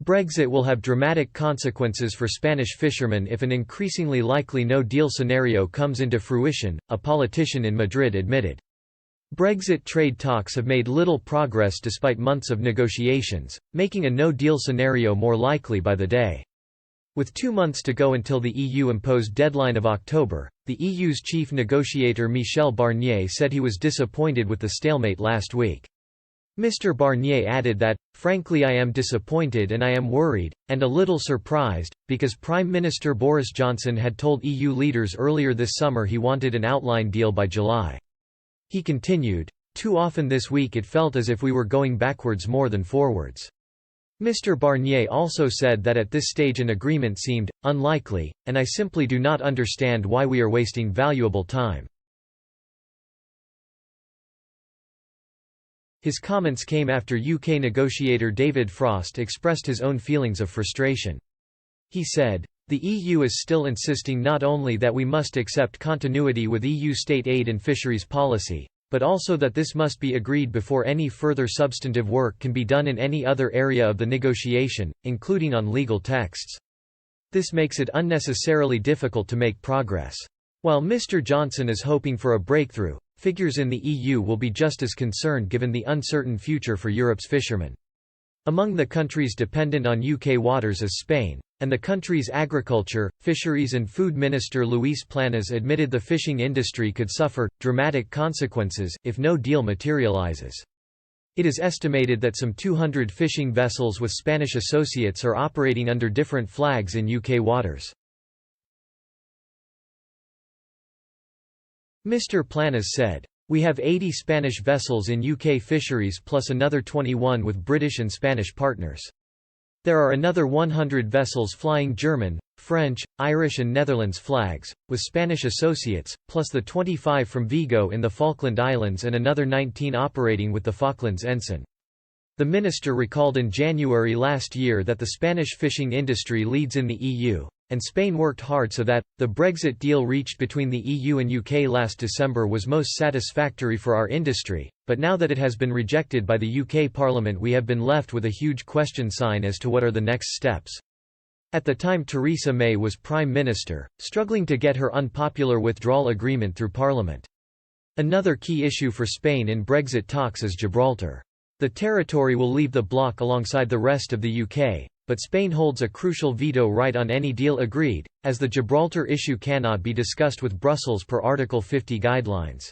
Brexit will have dramatic consequences for Spanish fishermen if an increasingly likely no-deal scenario comes into fruition, a politician in Madrid admitted. Brexit trade talks have made little progress despite months of negotiations, making a no-deal scenario more likely by the day. With 2 months to go until the EU-imposed deadline of October, the EU's chief negotiator Michel Barnier said he was disappointed with the stalemate last week. Mr. Barnier added that, "Frankly I am disappointed and I am worried, and a little surprised, because Prime Minister Boris Johnson had told EU leaders earlier this summer he wanted an outline deal by July." He continued, "Too often this week it felt as if we were going backwards more than forwards." Mr. Barnier also said that at this stage an agreement seemed unlikely, and I simply do not understand why we are wasting valuable time. His comments came after UK negotiator David Frost expressed his own feelings of frustration. He said, "The EU is still insisting not only that we must accept continuity with EU state aid and fisheries policy, but also that this must be agreed before any further substantive work can be done in any other area of the negotiation, including on legal texts. This makes it unnecessarily difficult to make progress." While Mr. Johnson is hoping for a breakthrough, figures in the EU will be just as concerned given the uncertain future for Europe's fishermen. Among the countries dependent on UK waters is Spain, and the country's agriculture, fisheries and food minister Luis Planas admitted the fishing industry could suffer dramatic consequences if no deal materializes. It is estimated that some 200 fishing vessels with Spanish associates are operating under different flags in UK waters. Mr. Planas said, "We have 80 Spanish vessels in UK fisheries plus another 21 with British and Spanish partners. There are another 100 vessels flying German, French, Irish and Netherlands flags, with Spanish associates, plus the 25 from Vigo in the Falkland Islands and another 19 operating with the Falklands ensign." The minister recalled in January last year that the Spanish fishing industry leads in the EU, and Spain worked hard so that, the Brexit deal reached between the EU and UK last December was most satisfactory for our industry, but now that it has been rejected by the UK Parliament we have been left with a huge question sign as to what are the next steps. At the time Theresa May was Prime Minister, struggling to get her unpopular withdrawal agreement through Parliament. Another key issue for Spain in Brexit talks is Gibraltar. The territory will leave the bloc alongside the rest of the UK, but Spain holds a crucial veto right on any deal agreed, as the Gibraltar issue cannot be discussed with Brussels per Article 50 guidelines.